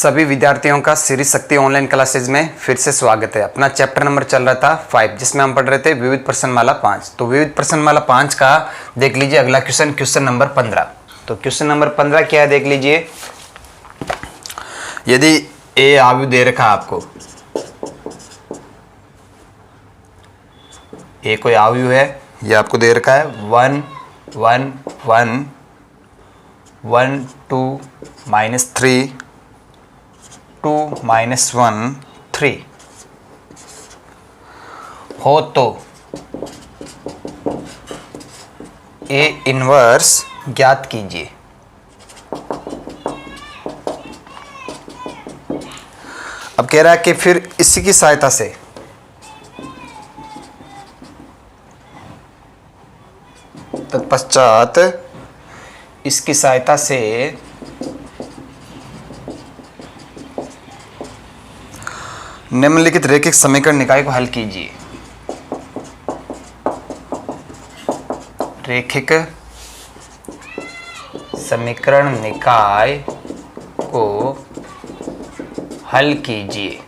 सभी विद्यार्थियों का श्री शक्ति ऑनलाइन क्लासेज में फिर से स्वागत है। अपना चैप्टर नंबर चल रहा था 5, जिसमें हम पढ़ रहे थे विविध प्रश्नमाला 5। तो विविध प्रश्नमाला 5 का देख लीजिए अगला क्वेश्चन नंबर 15। तो क्वेश्चन नंबर 15 क्या है देख लीजिए। यदि ए आयु दे रखा आपको, ए कोई आयु है, ये आपको दे रखा है 1 1 1 1 2 -3 2 -1 3 हो तो ए इनवर्स ज्ञात कीजिए। अब कह रहा है कि फिर इसी की सहायता से तत्पश्चात इसकी सहायता से निम्नलिखित रैखिक समीकरण निकाय को हल कीजिए। रैखिक समीकरण निकाय को हल कीजिए।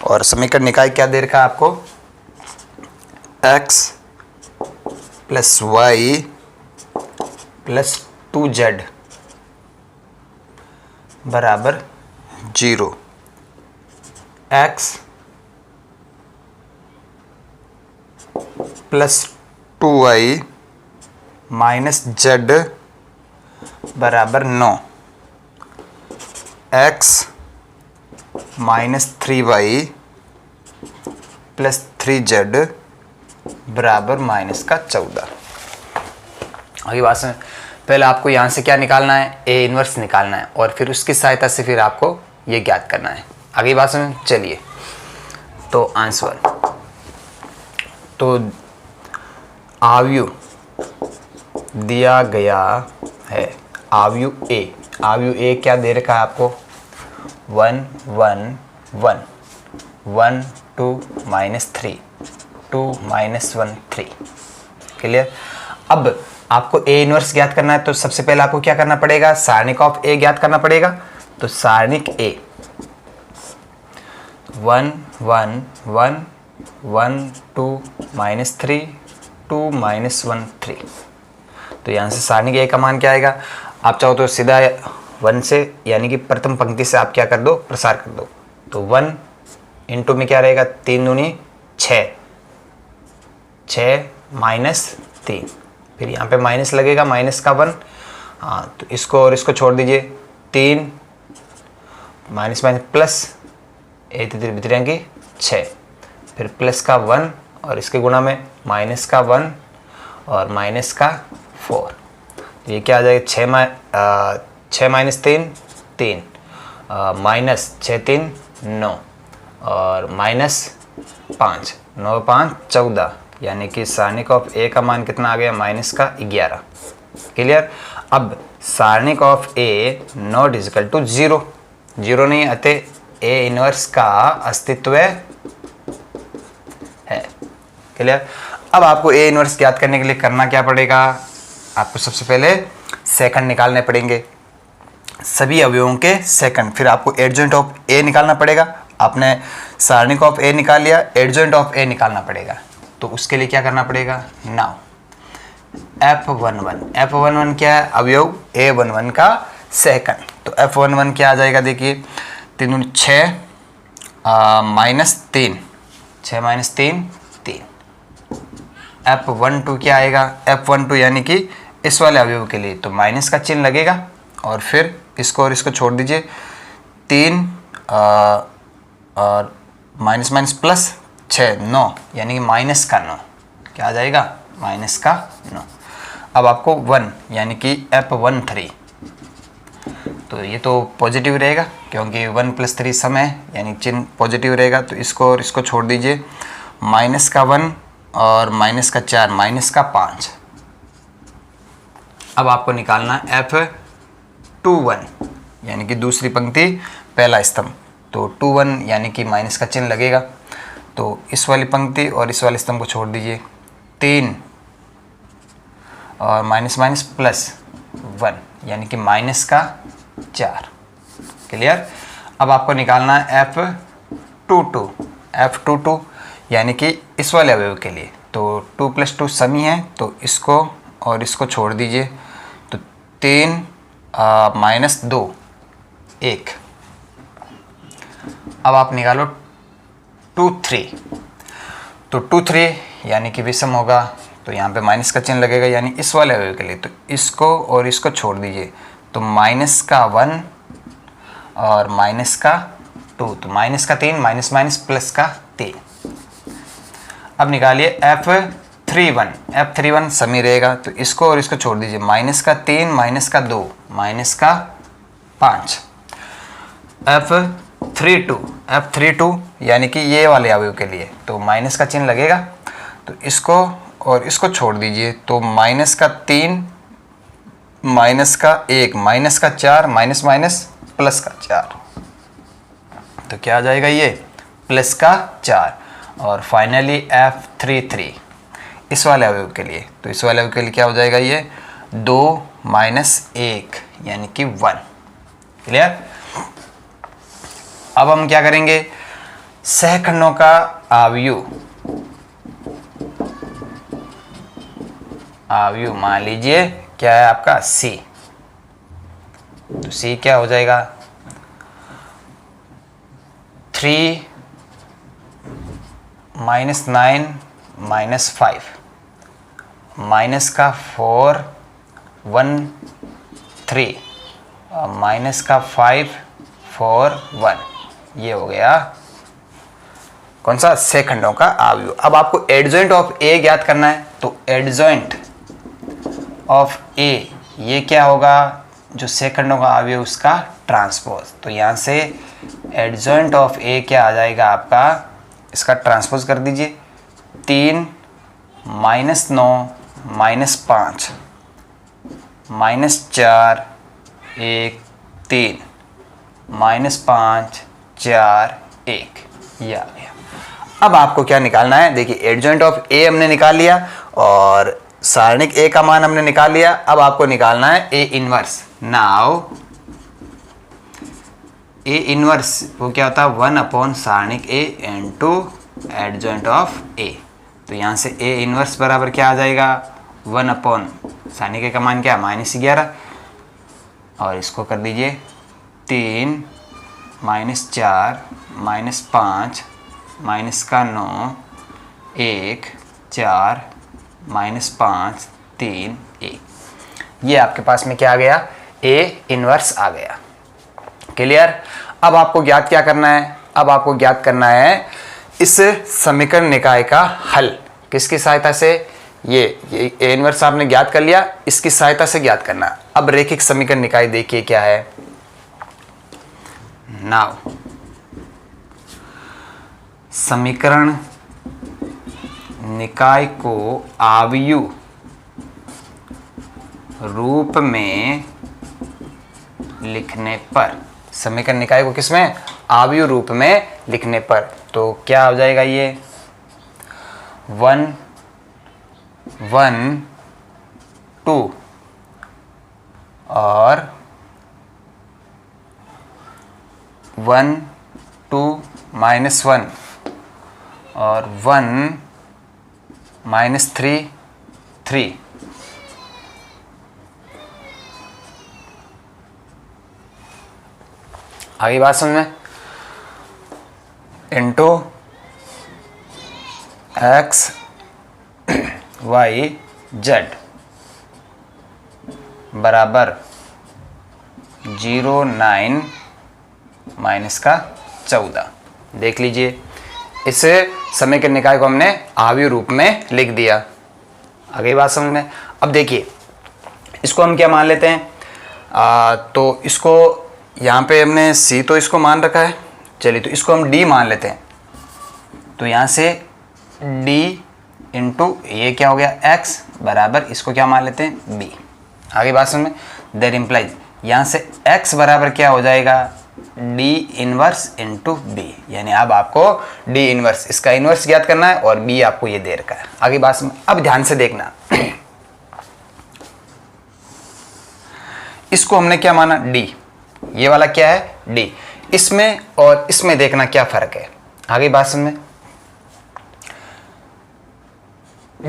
और समीकरण निकाय क्या दे रखा है आपको, x + y + 2z बराबर 0। x + 2y - z बराबर 9। x - 3y + 3z बराबर -14। आगे बात सुन, पहले आपको यहाँ से क्या निकालना है, ए इनवर्स निकालना है और फिर उसकी सहायता से फिर आपको ये ज्ञात करना है। आगे बात सुन, चलिए। तो आंसर, तो आयु दिया गया है, आयु ए क्या दे रखा है आपको, 1 1 1 1 2 -3 2 -1 3। क्लियर। अब आपको ए इनवर्स ज्ञात करना है, तो सबसे पहले आपको क्या करना पड़ेगा, सारणिक ऑफ ए ज्ञात करना पड़ेगा। तो सारणिक ए 1 1 1 1 2 -3 2 -1 3। तो यहाँ से सारणिक ए का मान क्या आएगा, आप चाहो तो सीधा 1 से यानी कि प्रथम पंक्ति से आप क्या कर दो, प्रसार कर दो। तो 1 इंटू में क्या रहेगा, 3 दूनी 6 6 -3, फिर यहाँ पे माइनस लगेगा, माइनस का 1। हाँ, तो इसको और इसको छोड़ दीजिए, 3 माइनस प्लस 6, फिर प्लस का 1 और इसके गुणा में माइनस का 1 और माइनस का 4। तो ये क्या आ जाएगा, 6 -3 3 -6 3 9 और -5 9 5 14, यानी कि सारणिक ऑफ ए का मान कितना आ गया, -11। क्लियर। अब सारणिक of A not equal to 0 नहीं, अतः ए इनवर्स का अस्तित्व है। क्लियर। अब आपको ए इनवर्स ज्ञात करने के लिए करना क्या पड़ेगा, आपको सबसे पहले सेकंड निकालने पड़ेंगे, सभी अवयवों के सेकंड। फिर आपको एडजॉइंट ऑफ ए निकालना पड़ेगा। आपने सारणिक ऑफ ए निकाल लिया, एडजॉइंट ऑफ ए निकालना पड़ेगा। तो उसके लिए क्या करना पड़ेगा, नाउ F11 क्या है, अवयव A11 का सेकंड। तो F11 क्या आ जाएगा, देखिए 3 6 -3 6 -3 3। F12 क्या आएगा, F12 यानी कि इस वाले अवयव के लिए तो माइनस का चिन्ह लगेगा और फिर इसको और इसको छोड़ दीजिए, 3 और माइनस प्लस 6 9, यानी कि माइनस का 9 क्या आ जाएगा, माइनस का 9। अब आपको 1 यानी कि F13, तो ये तो पॉजिटिव रहेगा क्योंकि 1 + 3 सम है, यानी चिन्ह पॉजिटिव रहेगा। तो इसको और इसको छोड़ दीजिए, माइनस का 1 और माइनस का 4 माइनस का 5। अब आपको निकालना F21 यानी कि दूसरी पंक्ति पहला स्तंभ। तो 21 यानी कि माइनस का चिन्ह लगेगा, तो इस वाली पंक्ति और इस वाले स्तंभ को छोड़ दीजिए, 3 और माइनस प्लस 1 यानी कि -4। क्लियर। अब आपको निकालना है F22 यानी कि इस वाले अवयव के लिए। तो 2 + 2 सम ही है, तो इसको और इसको छोड़ दीजिए, तो 3 - 2 1। अब आप निकालो 2 3, तो 2 3 यानी कि विषम होगा, तो यहाँ पे माइनस का चिन्ह लगेगा यानी इस वाले अवयव के लिए। तो इसको और इसको छोड़ दीजिए, तो -1 और -2, तो -3 माइनस प्लस का 3। अब निकालिए F31 समी रहेगा, तो इसको और इसको छोड़ दीजिए, -3 -2 -5। F32 यानी कि ये वाले अवयव के लिए, तो माइनस का चिन्ह लगेगा, तो इसको और इसको छोड़ दीजिए, तो -3 -1 -4 माइनस प्लस का 4, तो क्या आ जाएगा ये प्लस का 4। और फाइनली F33 इस वाले अवयव के लिए, तो इस वाले अवयव के लिए क्या हो जाएगा ये 2 - 1 यानी कि 1। क्लियर। अब हम क्या करेंगे, सहखंडों का आव्यूह मान लीजिए क्या है आपका C, तो C क्या हो जाएगा 3 - 9 -5 माइनस का 4 1 3 और माइनस का 5 4 1, ये हो गया कौन सा सेकंडों का आव्यूह। अब आपको एडजॉइंट ऑफ ए ज्ञात करना है, तो एडजॉइंट ऑफ ए ये क्या होगा, जो सेकंडों का आव्यूह उसका ट्रांसपोज। तो यहाँ से एडजॉइंट ऑफ ए क्या आ जाएगा आपका, इसका ट्रांसपोज कर दीजिए, 3 - 9 -5 -4 1 3 -5 4 1, ये आ गया। अब आपको क्या निकालना है, देखिए एडजॉइंट ऑफ ए हमने निकाल लिया और सारणिक ए का मान हमने निकाल लिया। अब आपको निकालना है A inverse. Now A inverse वो क्या होता है 1 सारणिक ए इनटू एडजॉइंट ऑफ ए। तो यहाँ से ए इनवर्स बराबर क्या आ जाएगा 1 सारणिक ए का मान क्या -11 और इसको कर दीजिए 3 -4 -5 -9 1 4 -5 3 1, ये आपके पास में क्या आ गया ए इनवर्स आ गया। क्लियर। अब आपको ज्ञात क्या करना है, अब आपको ज्ञात करना है इस समीकरण निकाय का हल। किसकी सहायता से, ये ए इनवर्स आपने ज्ञात कर लिया, इसकी सहायता से ज्ञात करना। अब रैखिक समीकरण निकाय देखिए क्या है। नाउ समीकरण निकाय को आव्यूह रूप में लिखने पर, समीकरण निकाय को किसमें आव्यूह रूप में लिखने पर, तो क्या हो जाएगा ये 1 1 2 और 1 2 -1 और 1 -3 3, आगे बात समझ में, इंटू एक्स वाई जेड बराबर 0 9 -14। देख लीजिए इस समीकरण निकाय को हमने आव्यूह रूप में लिख दिया। आगे बात समझ में। अब देखिए इसको हम क्या मान लेते हैं, तो इसको यहाँ पे हमने सी तो इसको मान रखा है, चलिए तो इसको हम डी मान लेते हैं। तो यहाँ से डी इंटू ये क्या हो गया एक्स बराबर इसको क्या मान लेते हैं बी। आगे बात समझ में। दैट इम्प्लाइज यहाँ से एक्स बराबर क्या हो जाएगा डी इनवर्स इंटू बी, यानी अब आपको डी इनवर्स इसका इनवर्स ज्ञात करना है और बी आपको ये दे रखा है। आगे बात समझ। अब ध्यान से देखना इसको हमने क्या माना डी, ये वाला क्या है डी। इसमें और इसमें देखना क्या फर्क है, आगे बात समझ में।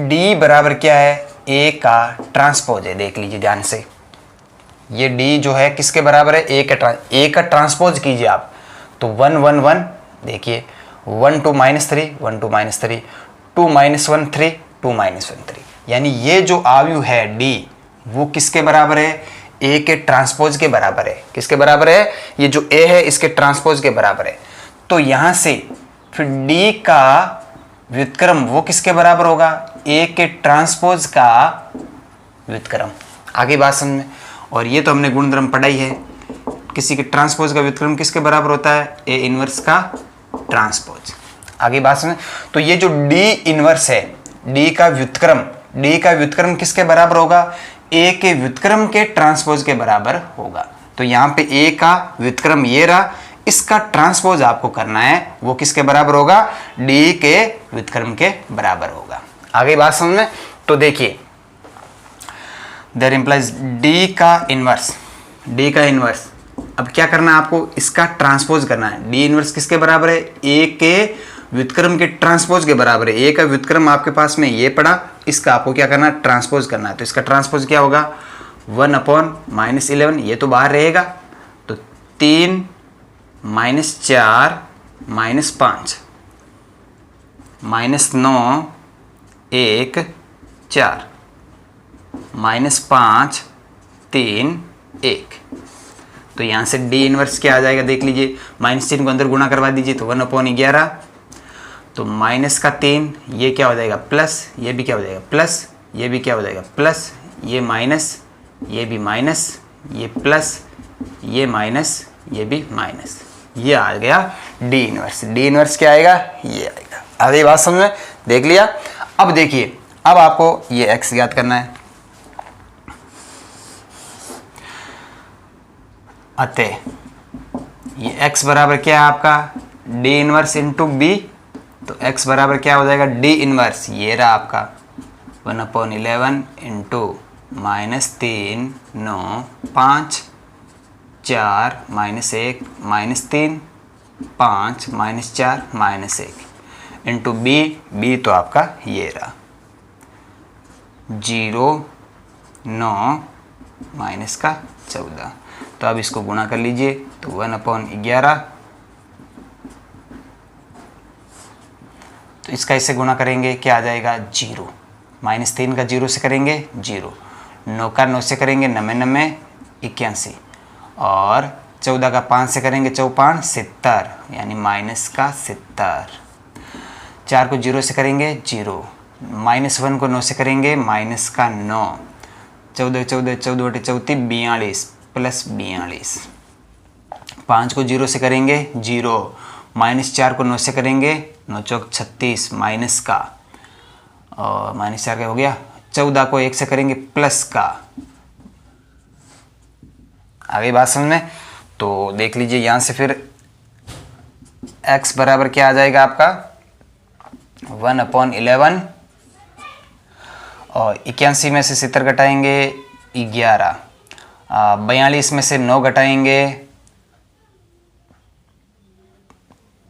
डी बराबर क्या है, ए का ट्रांसपोज है, देख लीजिए ध्यान से। ये डी जो है किसके बराबर है, ए का ट्रांसपोज कीजिए आप, तो 1 1 1, देखिए 1 2 -3 1 2 -3 2 -1 3 2 -1 3, यानी ये जो आयु है डी वो किसके बराबर है, ए के ट्रांसपोज के बराबर है। किसके बराबर है, ये जो ए है इसके ट्रांसपोज के बराबर है। तो यहां से फिर डी का व्युत्क्रम वो किसके बराबर होगा, ए के ट्रांसपोज का व्युत्क्रम। आगे बात समझ में। और ये तो हमने गुणधर्म पढ़ाई है, किसी के ट्रांसपोज का व्युत्क्रम किसके बराबर होता है, ए इनवर्स का ट्रांसपोज। आगे बात समझ। तो ये जो डी इनवर्स है, डी का व्युत्क्रम किसके बराबर होगा, ए के व्युत्क्रम के ट्रांसपोज के बराबर होगा। तो यहाँ पे ए का व्युत्क्रम ये रहा, इसका ट्रांसपोज आपको करना है, वो किसके बराबर होगा, डी के व्युत्क्रम के बराबर होगा। आगे बात समझ में। तो देखिए दैट इंप्लाइज डी का इनवर्स, अब क्या करना है आपको, इसका ट्रांसपोज करना है। डी इनवर्स किसके बराबर है, ए के व्युत्क्रम के ट्रांसपोज के बराबर है। ए का व्युत्क्रम आपके पास में ये पड़ा, इसका आपको क्या करना है, ट्रांसपोज करना है। तो इसका ट्रांसपोज क्या होगा, 1/-11, ये तो बाहर रहेगा, तो 3 -4 -5 -9 1 4 -5 3 1। तो यहाँ से डी इनवर्स क्या आ जाएगा, देख लीजिए, -3 को अंदर गुणा करवा दीजिए तो 1/11, तो -3, ये क्या हो जाएगा प्लस, ये भी क्या हो जाएगा प्लस, ये भी क्या हो जाएगा प्लस, ये माइनस, ये भी माइनस, ये प्लस, ये माइनस, ये भी माइनस, ये आ गया डी इनवर्स। डी इनवर्स क्या आएगा, ये आएगा। आगे बात समझ में, देख लिया। अब देखिए, अब आपको ये एक्स याद करना है। अतः ये x बराबर क्या है आपका, डी इनवर्स इंटू बी। तो x बराबर क्या हो जाएगा, डी इनवर्स, ये रहा आपका 1/11 इंटू -3 9 5 4 -1 -3 5 -4 -1 इंटू बी तो आपका ये रहा 0 9 -14। तो अब इसको गुणा कर लीजिए, तो 1/11, तो इसका इससे गुणा करेंगे क्या आ जाएगा 0, -3 का 0 से करेंगे 0, 9 का 9 से करेंगे 9 81, और 14 का 5 से करेंगे 54 70, यानी -70। 4 को 0 से करेंगे 0, -1 को 9 से करेंगे -9, 14 14 14 34 42 +42। 5 को 0 से करेंगे 0, -4 को 9 से करेंगे 9 चौक 36 माइनस का, और -4 का हो गया। 14 को 1 से करेंगे प्लस का। आगे बात समझ में। तो देख लीजिए यहाँ से फिर x बराबर क्या आ जाएगा आपका 1/11, और 81 में से 70 घटाएंगे 11, 42 में से 9 घटाएंगे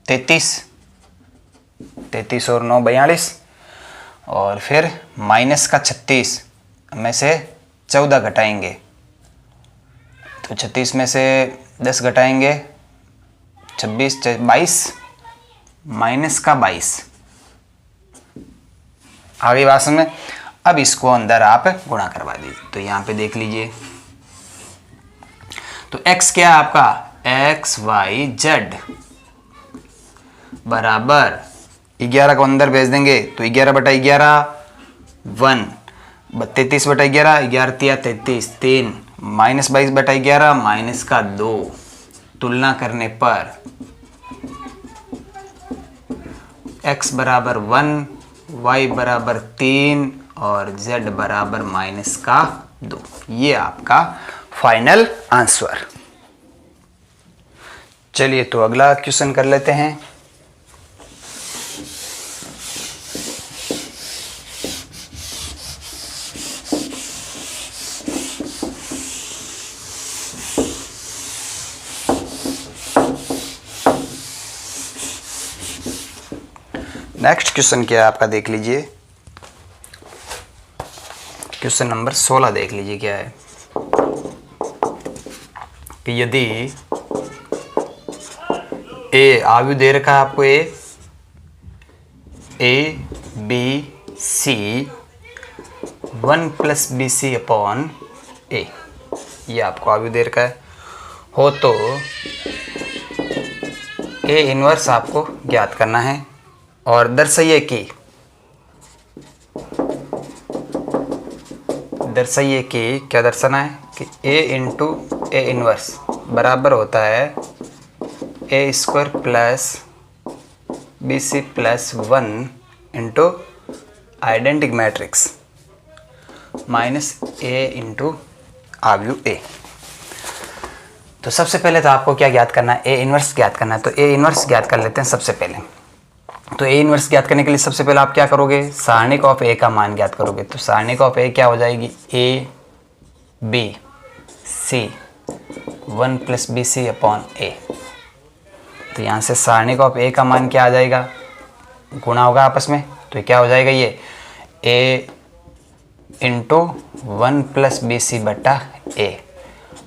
33 और 9 42, और फिर माइनस का 36 में से 14 घटाएंगे, तो 36 में से 10 घटाएंगे 26 22, माइनस का 22। आगे बात में। अब इसको अंदर आप गुणा करवा दीजिए, तो यहाँ पे देख लीजिए, तो x क्या है आपका, XYZ बराबर 11 को अंदर भेज देंगे, तो 11/11 1, 33/11 11 तिया 33 3, -22/11 माइनस का 2। तुलना करने पर x बराबर 1, y बराबर 3 और z बराबर -2। ये आपका फाइनल आंसर। चलिए तो अगला क्वेश्चन कर लेते हैं। नेक्स्ट क्वेश्चन क्या है आपका, देख लीजिए। क्वेश्चन नंबर 16 देख लीजिए क्या है कि यदि ए आयु दे रखा है आपको, A B C 1 plus B C upon A, ये आपको आयु दे रखा है हो, तो ए इनवर्स आपको ज्ञात करना है और दर्शाइए कि क्या दर्शाना है कि ए इंटू ए इनवर्स बराबर होता है A square plus B C plus 1 into identic matrix minus A into आयु ए। तो सबसे पहले तो आपको क्या ज्ञात करना है, ए इनवर्स ज्ञात करना है। तो ए इनवर्स ज्ञात कर लेते हैं सबसे पहले। तो ए इनवर्स ज्ञात करने के लिए सबसे पहले आप क्या करोगे, सारणिक ऑफ ए का मान ज्ञात करोगे। तो सारणिक ऑफ ए क्या हो जाएगी, A B C 1 plus B C upon A. तो यहाँ से सारणिक ऑफ ए का मान क्या आ जाएगा, गुणा होगा आपस में, तो क्या हो जाएगा ये ए इंटू 1 प्लस बी सी बटा ए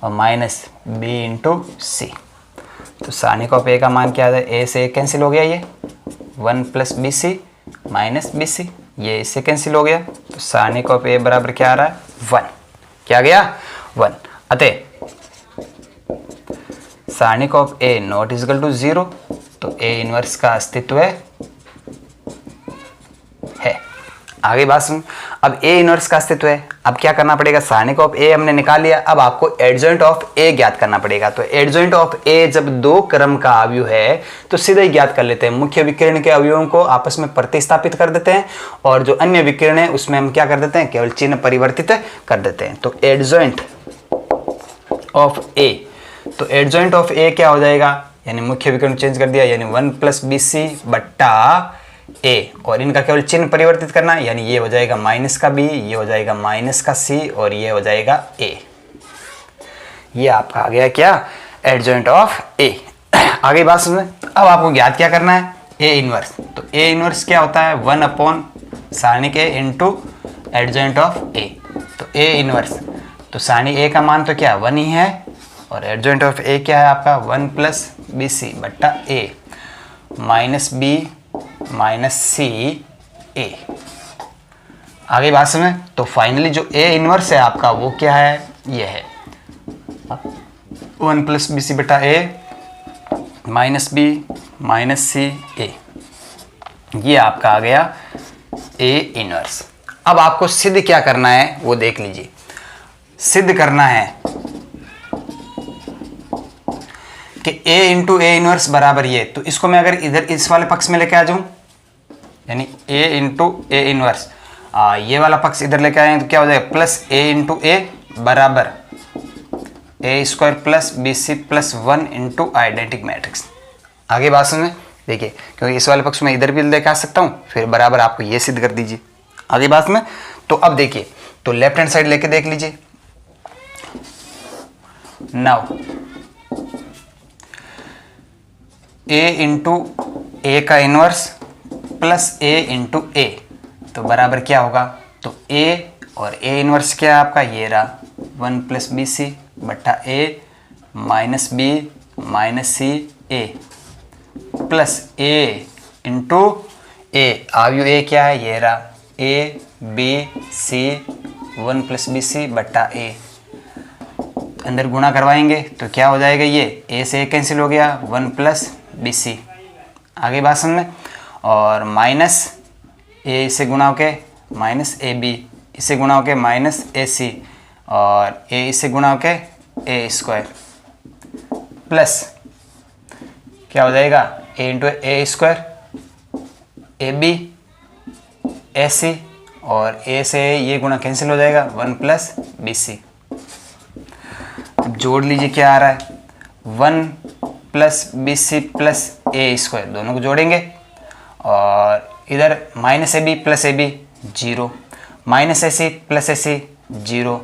और माइनस बी इंटू सी। तो सारणिक ऑफ ए का मान क्या आ जाए, ए से ए कैंसिल हो गया, ये 1 plus B c minus b c, ये इससे कैंसिल हो गया। तो सारणिक ऑफ ए बराबर क्या आ रहा है, 1। क्या गया, 1। अतः सारणिक of A not is equal to 0, तो ए इनवर्स का अस्तित्व है। आगे बात सुन, अब ए इनवर्स का अस्तित्व है। अब क्या करना पड़ेगा, सारणिक ऑफ ए हमने निकाल लिया, अब आपको एडजॉइंट ऑफ ए ज्ञात करना पड़ेगा। तो एडजॉइंट ऑफ ए जब 2 क्रम का अवयव है तो सीधे ही ज्ञात कर लेते हैं। मुख्य विकिरण के अवयवों को आपस में प्रतिस्थापित कर देते हैं और जो अन्य विकिरण है उसमें हम क्या कर देते हैं, केवल चिन्ह परिवर्तित कर देते हैं। तो एडजॉइंट ऑफ ए, तो एडजॉइंट ऑफ ए क्या हो जाएगा, यानी मुख्य विकिरण चेंज कर दिया, यानी 1 प्लस बी सी बट्टा ए, और इनका केवल चिन्ह परिवर्तित करना है, यानी ये हो जाएगा माइनस का बी, ये हो जाएगा माइनस का सी और ये हो जाएगा ए। ये आपका आ गया क्या, एडजॉइंट ऑफ ए। आगे बात सुनिए, अब आपको ज्ञात क्या करना है, ए इनवर्स। तो ए इनवर्स क्या होता है, 1 अपॉन सारणिक A into adjoint of A. तो ए इनवर्स, तो सारणी ए का मान तो क्या 1 ही है और एडजॉइंट ऑफ ए क्या है आपका 1 प्लस बी सी बट्टा A minus B minus C ए। आगे बात सुने, तो फाइनली जो ए इनवर्स है आपका वो क्या है, ये है 1 प्लस बी सी बटा ए माइनस बी माइनस सी ए। ये आपका आ गया ए इनवर्स। अब आपको सिद्ध क्या करना है वो देख लीजिए। सिद्ध करना है कि a इंटू ए इनवर्स बराबर ये, तो इसको मैं अगर इधर इस वाले पक्ष में लेके आ जाऊं, यानी a इंटू ए इनवर्स, ये वाला पक्ष इधर लेके आए तो क्या हो जाएगा, प्लस a इंटू ए बराबर A square plus B C plus 1 into identic matrix. आगे बात सुनिए, देखिए क्योंकि इस वाले पक्ष में इधर भी लेके आ सकता हूँ, फिर बराबर आपको ये सिद्ध कर दीजिए। आगे बात में, तो अब देखिए, तो लेफ्ट हैंड साइड लेके देख लीजिए। नाउ a इंटू ए का इनवर्स प्लस a इंटू ए, तो बराबर क्या होगा, तो a और a इनवर्स क्या है आपका, ये रहा 1 प्लस बी सी बट्टा a minus B minus C A plus a into A, आयु a क्या है, ये रहा a b c 1 plus B C बट्टा a। अंदर गुणा करवाएंगे तो क्या हो जाएगा, ये a से a कैंसिल हो गया, 1 प्लस बी सी। आगे बात समझ में, और माइनस ए से गुणा होके माइनस ए बी, इसे गुणा होके माइनस ए सी और ए इसे गुणा होके ए स्क्वायर प्लस क्या हो जाएगा, A into A square A B A C और ए से ये गुणा कैंसिल हो जाएगा, 1 प्लस बी सी। अब जोड़ लीजिए क्या आ रहा है, 1 प्लस बी सी प्लस ए स्क्वायर, दोनों को जोड़ेंगे और इधर minus a b plus a b 0, minus a c plus a c 0,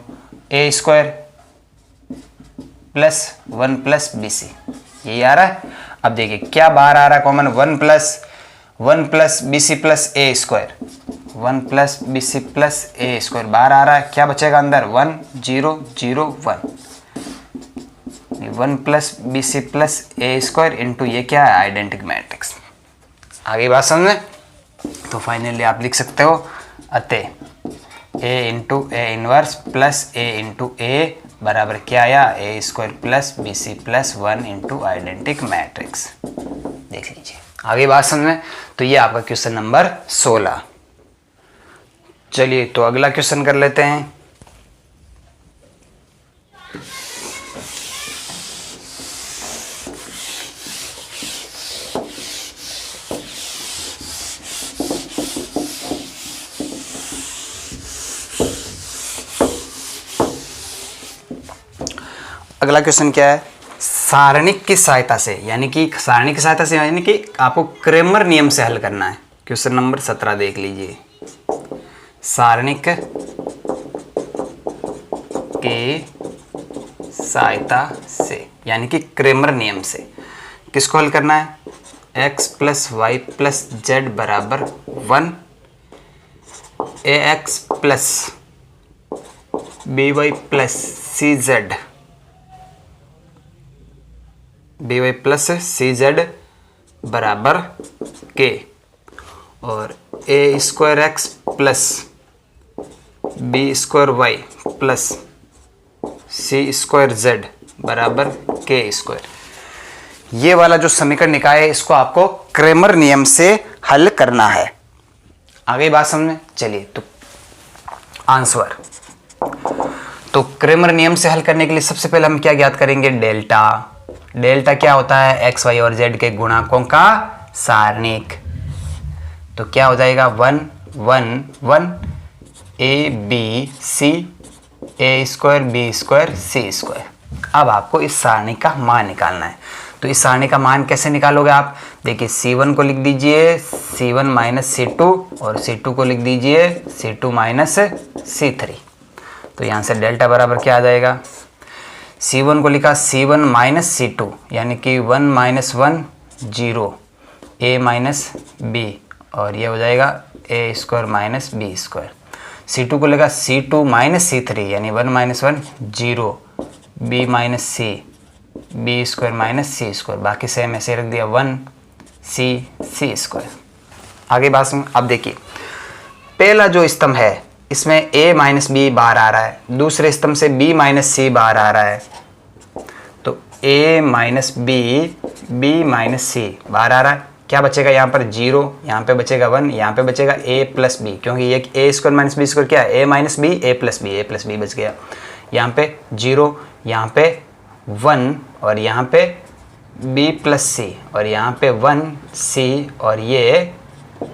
a square plus 1 plus B c, यही आ रहा है। अब देखिए क्या बाहर आ रहा है common, 1 plus 1 plus B C plus ए square, 1 plus B C plus ए स्क्वायर बाहर आ रहा है, क्या बचेगा अंदर 1 0 0 1, 1 प्लस बी सी प्लस ए स्क्वायर इंटू ये क्या है आइडेंटिक मैट्रिक्स। आगे बात समझ में? तो फाइनली आप लिख सकते हो अतः A into A inverse plus A into A बराबर क्या आया A square plus B C plus 1 into identic matrix. देख लीजिए आगे बात समझ में? तो ये आपका क्वेश्चन नंबर 16। चलिए तो अगला क्वेश्चन कर लेते हैं। अगला क्वेश्चन क्या है? सारणिक की सहायता से, यानी कि सारणिक की सहायता से यानी कि आपको क्रेमर नियम से हल करना है। क्वेश्चन नंबर 17 देख लीजिए। सारणिक की सहायता से यानी कि क्रेमर नियम से किसको हल करना है? x plus Y plus Z बराबर 1 A X plus B Y plus C Z B Y plus C Z बराबर के और A square X plus B square Y plus C square Z बराबर के स्क्वायर। ये वाला जो समीकरण निकाय है इसको आपको क्रेमर नियम से हल करना है। आगे बात समझ में? चलिए तो आंसर, तो क्रेमर नियम से हल करने के लिए सबसे पहले हम क्या ज्ञात करेंगे? डेल्टा। डेल्टा क्या होता है? एक्स वाई और जेड के गुणांकों का सारणिक। तो क्या हो जाएगा 1 1 1 a B c a square b square c square. अब आपको इस सारणी का मान निकालना है। तो इस सारणी का मान कैसे निकालोगे आप? देखिए C1 को लिख दीजिए C1 माइनस C2 और C2 को लिख दीजिए C2 माइनस C3। तो यहाँ से डेल्टा बराबर क्या आ जाएगा? C1 को लिखा C1 माइनस C2 यानी कि 1 माइनस 1 0 A माइनस B और ये हो जाएगा A square minus B square. C2 को लिखा C2 माइनस C3 यानी 1 minus 1 0 B minus C B square minus C square. बाकी सेम ऐसे रख दिया 1 C स्क्वायर। आगे बात सुन। अब देखिए पहला जो स्तंभ है इसमें a माइनस बी बाहर आ रहा है, दूसरे स्तंभ से b माइनस सी बाहर आ रहा है। तो a माइनस बी माइनस सी बाहर आ रहा है। क्या बचेगा यहाँ पर? 0, यहाँ पे बचेगा 1, यहाँ पे बचेगा a प्लस बी, क्योंकि ये a square minus b square क्या है? a minus b a plus b बच गया। यहाँ पे 0, यहाँ पे 1 और यहाँ पे b प्लस सी और यहाँ पे 1 c और ये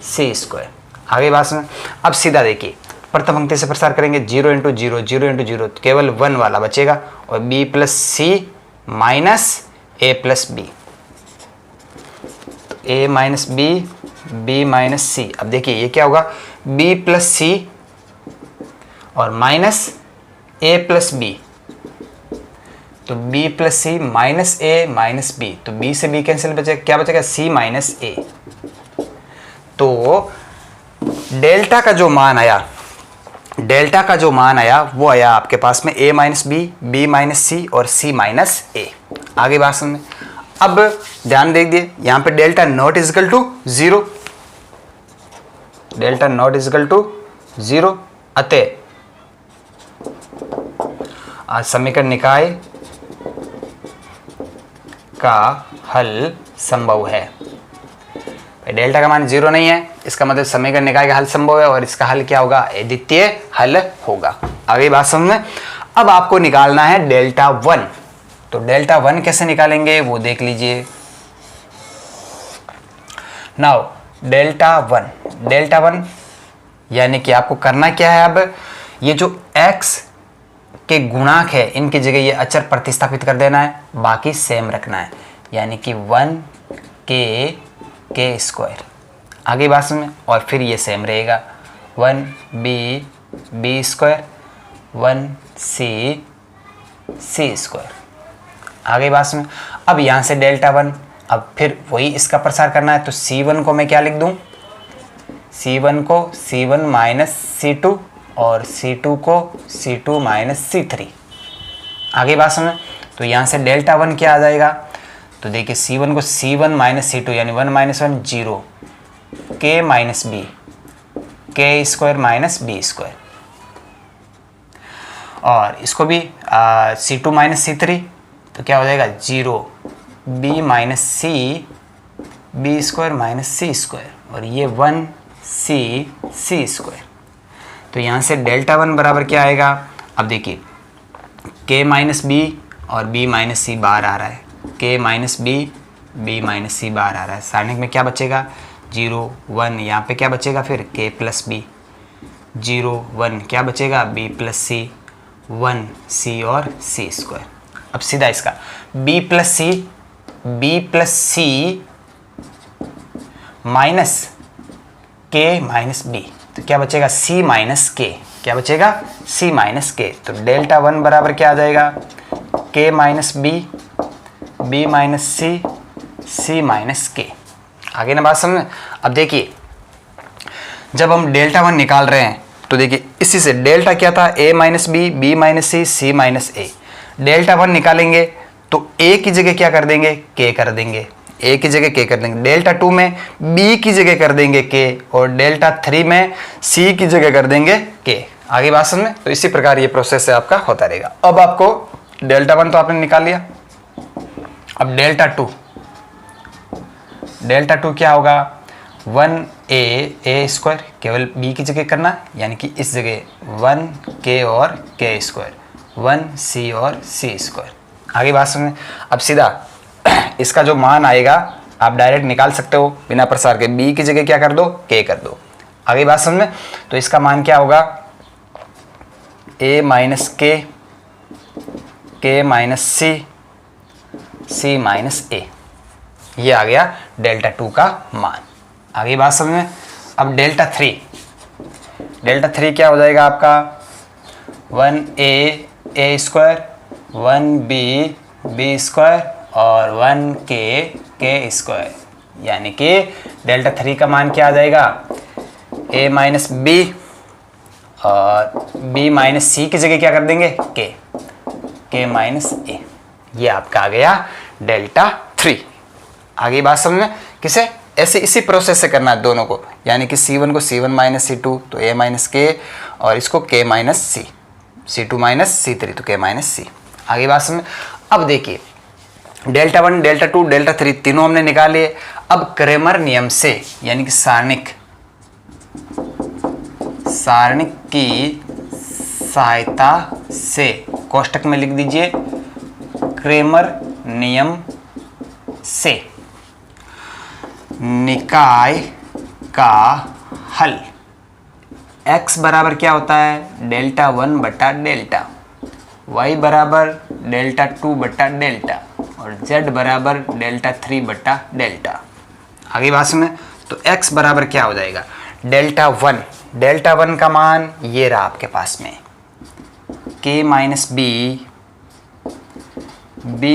c स्क्वायर। आगे बात सुन। अब सीधा देखिए प्रथम पंक्ति से प्रसार करेंगे 0 इंटू 0 0 इंटू 0 केवल 1 वाला बचेगा और b plus c minus a plus b. तो a minus B minus c. अब देखिए ये क्या होगा? b प्लस सी और माइनस a प्लस बी। तो b plus c minus a minus b। तो b से b कैंसिल बचेगा, क्या बचेगा? c minus a। तो डेल्टा का जो मान आया वो आया आपके पास में a माइनस बी माइनस सी और c माइनस a। आगे बात समझ में? अब ध्यान देख दिए यहाँ पे delta not equal to 0, delta not equal to 0 अतः समीकरण निकाय का हल संभव है। डेल्टा का मान 0 नहीं है, इसका मतलब समीकरण निकाय का हल संभव है और इसका हल क्या होगा? अद्वितीय हल होगा। आगे बात समझ में? अब आपको निकालना है डेल्टा 1। तो डेल्टा 1 कैसे निकालेंगे वो देख लीजिए। नाउ डेल्टा 1 यानी कि आपको करना क्या है? अब ये जो x के गुणांक है इनकी जगह ये अचर प्रतिस्थापित कर देना है, बाकी सेम रखना है यानी कि 1k स्क्वायर। आगे बात समझ में? और फिर ये सेम रहेगा 1b स्क्वायर 1c स्क्वायर। आगे बात समझ में? अब यहाँ से डेल्टा 1 अब फिर वही इसका प्रसार करना है, तो C1 को मैं क्या लिख दूं, C1 को C1 माइनस C2 और C2 को C2 माइनस C3। आगे बात समझ। तो यहाँ से डेल्टा 1 क्या आ जाएगा, तो देखिए C1 को C1 माइनस C2 यानी 1 minus 1 0, K minus B, K square minus B square, और इसको भी C2 माइनस C3 तो क्या हो जाएगा 0, B minus C, B square minus C square, और ये 1 C स्क्वायर। तो यहाँ से डेल्टा 1 बराबर क्या आएगा, अब देखिए K माइनस B और B माइनस C बाहर आ रहा है, K minus B minus C बाहर आ रहा है, सारणिक में क्या बचेगा 0 1, यहाँ पे क्या बचेगा फिर K प्लस B, 0 1 क्या बचेगा B प्लस C, 1 C और C स्क्वायर। अब सीधा इसका B plus C minus K minus B, तो क्या बचेगा C माइनस K, क्या बचेगा C माइनस K। तो डेल्टा 1 बराबर क्या आ जाएगा K minus B minus C minus K। आगे ना बात समझ। अब देखिए जब हम डेल्टा 1 निकाल रहे हैं तो देखिए इसी से डेल्टा क्या था A minus B minus C minus A, delta 1 निकालेंगे तो A की जगह क्या कर देंगे K कर देंगे, A की जगह K कर देंगे, डेल्टा 2 में B की जगह कर देंगे K और डेल्टा 3 में C की जगह कर देंगे K। आगे बात समझ में। तो इसी प्रकार ये प्रोसेस है आपका होता रहेगा। अब आपको डेल्टा 1 तो आपने निकाल लिया, अब डेल्टा 2 क्या होगा 1A स्क्वायर, केवल B की जगह करना यानी कि इस जगह 1K और K स्क्वायर, 1C और C स्क्वायर। आगे बात समझ। अब सीधा इसका जो मान आएगा आप डायरेक्ट निकाल सकते हो बिना प्रसार के, B की जगह क्या कर दो K कर दो। आगे बात समझ में। तो इसका मान क्या होगा A minus K minus C minus A, ये आ गया डेल्टा 2 का मान। आगे बात समझ में। अब डेल्टा 3 क्या हो जाएगा आपका 1A स्क्वायर, 1B स्क्वायर और 1K स्क्वायर, यानी कि डेल्टा 3 का मान क्या आ जाएगा A माइनस B और B माइनस C की जगह क्या कर देंगे K माइनस A, ये आपका आ गया डेल्टा 3। आगे बात समझ में। किसे ऐसे इसी प्रोसेस से करना है दोनों को, यानी कि C1 को C1 माइनस C2 तो A माइनस K और इसको K minus C, C2 minus C3 तो K माइनस C। आगे बात समझ। अब देखिए डेल्टा 1 डेल्टा 2 डेल्टा 3 तीनों हमने निकाले। अब क्रेमर नियम से यानी कि सारणिक की सहायता से कोष्टक में लिख दीजिए क्रेमर नियम से निकाय का हल x बराबर क्या होता है डेल्टा 1 बटा डेल्टा, y बराबर डेल्टा 2 बटा डेल्टा और z बराबर डेल्टा 3 बटा डेल्टा। आगे बात में। तो x बराबर क्या हो जाएगा डेल्टा 1 का मान ये रहा आपके पास में K minus B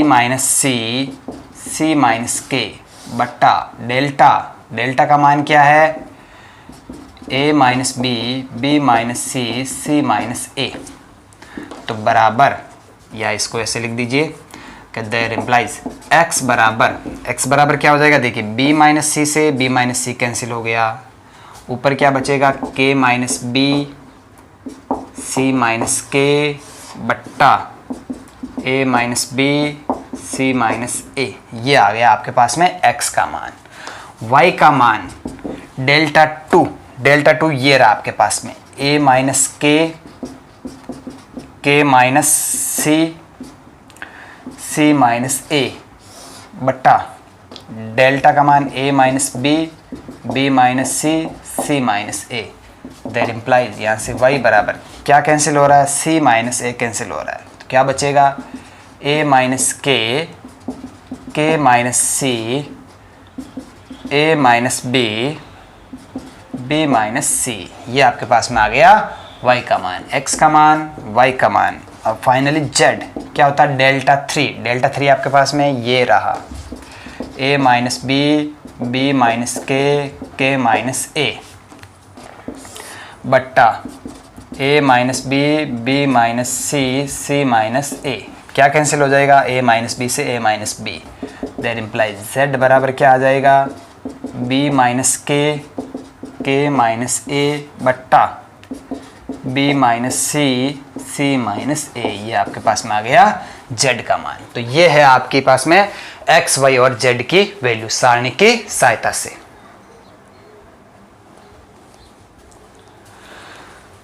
minus C minus K बट्टा डेल्टा का मान क्या है A minus B minus C minus A। तो बराबर, या इसको ऐसे लिख दीजिए कि दैट इम्प्लाइज x बराबर क्या हो जाएगा देखिए B माइनस C से B माइनस C कैंसिल हो गया, ऊपर क्या बचेगा K minus B C minus K बट्टा A minus B C minus A, ये आ गया आपके पास में x का मान। y का मान डेल्टा 2 ये रहा आपके पास में A minus K minus C minus A बट्टा डेल्टा का मान A minus B minus C minus A। That implies यहाँ से y बराबर क्या कैंसिल हो रहा है C माइनस A कैंसिल हो रहा है, तो क्या बचेगा A minus K minus C A minus B minus C, ये आपके पास में आ गया y का मान, x का मान, y का मान। अब फाइनली z क्या होता है डेल्टा 3 आपके पास में ये रहा A minus B minus K minus A बट्टा A minus B minus C minus A. क्या कैंसिल हो जाएगा? ए माइनस बी से A minus B. That implies Z बराबर क्या आ जाएगा? B minus K minus A बट्टा B minus C minus A. ये आपके पास में आ गया जेड का मान। तो ये है आपके पास में एक्स वाई और जेड की वैल्यू सारणी की सहायता से।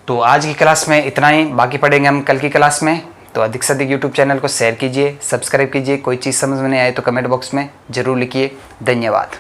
तो आज की क्लास में इतना ही, बाकी पढ़ेंगे हम कल की क्लास में। तो अधिक से अधिक यूट्यूब चैनल को शेयर कीजिए, सब्सक्राइब कीजिए। कोई चीज़ समझ में नहीं आए तो कमेंट बॉक्स में ज़रूर लिखिए। धन्यवाद।